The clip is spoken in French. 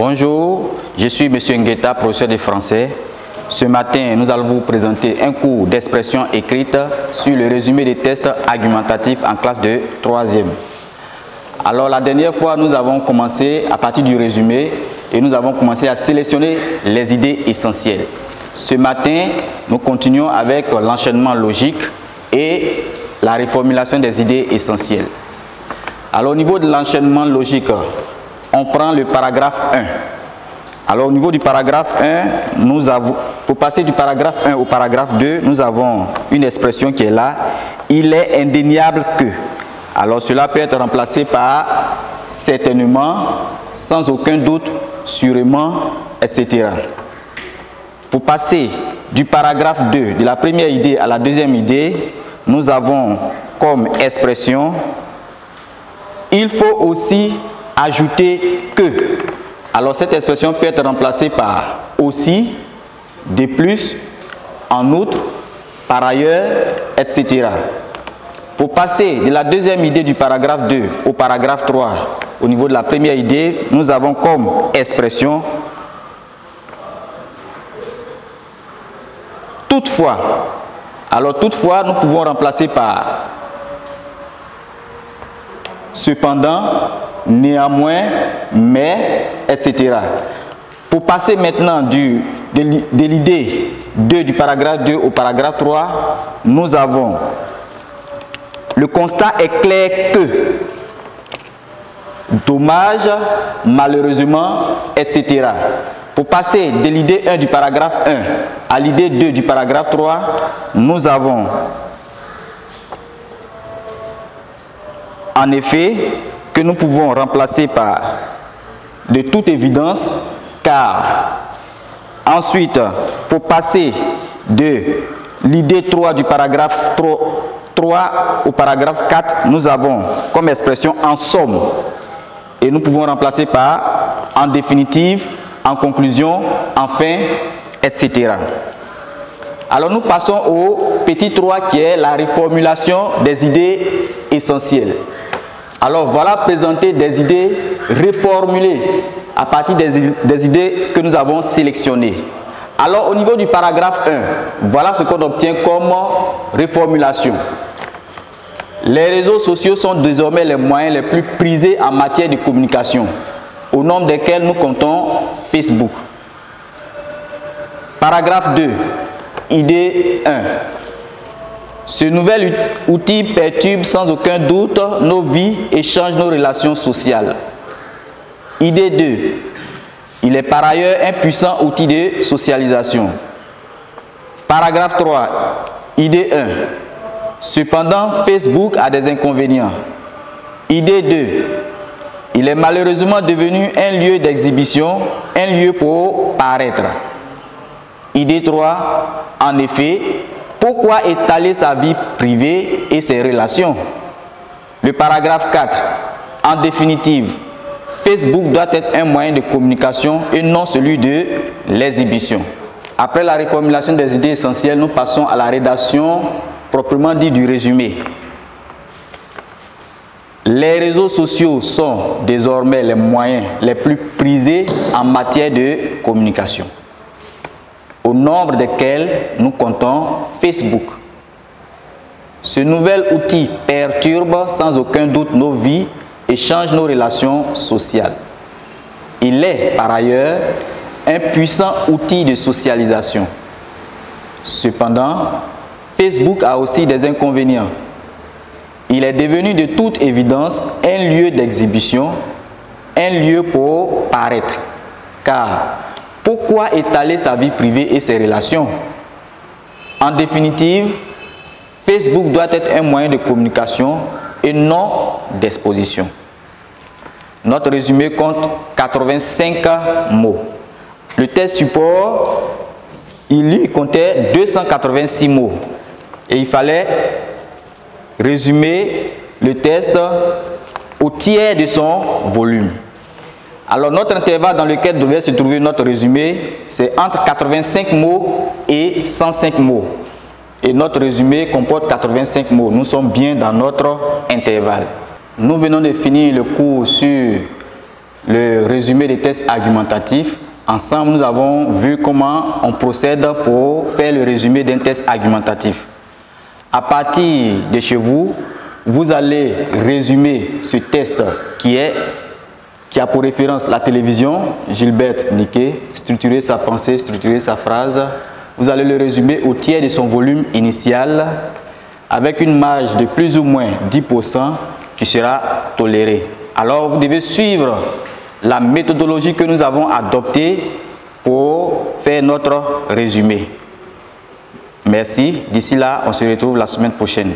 Bonjour, je suis M. Ngueta, professeur de français. Ce matin, nous allons vous présenter un cours d'expression écrite sur le résumé des tests argumentatifs en classe de 3e. Alors la dernière fois, nous avons commencé à partir du résumé et nous avons commencé à sélectionner les idées essentielles. Ce matin, nous continuons avec l'enchaînement logique et la reformulation des idées essentielles. Alors au niveau de l'enchaînement logique, on prend le paragraphe 1. Alors au niveau du paragraphe 1, pour passer du paragraphe 1 au paragraphe 2, nous avons une expression qui est là. Il est indéniable que. Alors cela peut être remplacé par certainement, sans aucun doute, sûrement, etc. Pour passer du paragraphe 2, de la première idée à la deuxième idée, nous avons comme expression il faut aussi ajouter que. Alors cette expression peut être remplacée par aussi, de plus, en outre, par ailleurs, etc. Pour passer de la deuxième idée du paragraphe 2 au paragraphe 3, au niveau de la première idée, nous avons comme expression toutefois. Alors toutefois, nous pouvons remplacer par cependant, néanmoins, mais, etc. Pour passer maintenant de l'idée 2 du paragraphe 2 au paragraphe 3, nous avons le constat est clair que, dommage, malheureusement, etc. Pour passer de l'idée 1 du paragraphe 1 à l'idée 2 du paragraphe 3, nous avons en effet que nous pouvons remplacer par de toute évidence, car ensuite, pour passer de l'idée 3 du paragraphe 3 au paragraphe 4, nous avons comme expression en somme, et nous pouvons remplacer par en définitive, en conclusion, enfin, etc. Alors nous passons au petit 3 qui est la reformulation des idées essentielles. Alors voilà présenter des idées reformulées à partir des idées que nous avons sélectionnées. Alors au niveau du paragraphe 1, voilà ce qu'on obtient comme reformulation. Les réseaux sociaux sont désormais les moyens les plus prisés en matière de communication, au nombre desquels nous comptons Facebook. Paragraphe 2, idée 1. Ce nouvel outil perturbe sans aucun doute nos vies et change nos relations sociales. Idée 2. Il est par ailleurs un puissant outil de socialisation. Paragraphe 3. Idée 1. Cependant, Facebook a des inconvénients. Idée 2. Il est malheureusement devenu un lieu d'exhibition, un lieu pour paraître. Idée 3. En effet, pourquoi étaler sa vie privée et ses relations? Le paragraphe 4. En définitive, Facebook doit être un moyen de communication et non celui de l'exhibition. Après la reformulation des idées essentielles, nous passons à la rédaction proprement dit du résumé. Les réseaux sociaux sont désormais les moyens les plus prisés en matière de communication, au nombre desquels nous comptons Facebook. Ce nouvel outil perturbe sans aucun doute nos vies et change nos relations sociales. Il est par ailleurs un puissant outil de socialisation. Cependant, Facebook a aussi des inconvénients. Il est devenu de toute évidence un lieu d'exhibition, un lieu pour paraître. Car pourquoi étaler sa vie privée et ses relations? En définitive, Facebook doit être un moyen de communication et non d'exposition. Notre résumé compte 85 mots. Le test support, il comptait 286 mots. Et il fallait résumer le test au tiers de son volume. Alors notre intervalle dans lequel devait se trouver notre résumé, c'est entre 85 mots et 105 mots. Et notre résumé comporte 85 mots. Nous sommes bien dans notre intervalle. Nous venons de finir le cours sur le résumé des tests argumentatifs. Ensemble, nous avons vu comment on procède pour faire le résumé d'un test argumentatif. À partir de chez vous, vous allez résumer ce test qui a pour référence la télévision, Gilbert Niquet, structurer sa pensée, structurer sa phrase. Vous allez le résumer au tiers de son volume initial avec une marge de plus ou moins 10% qui sera tolérée. Alors, vous devez suivre la méthodologie que nous avons adoptée pour faire notre résumé. Merci. D'ici là, on se retrouve la semaine prochaine.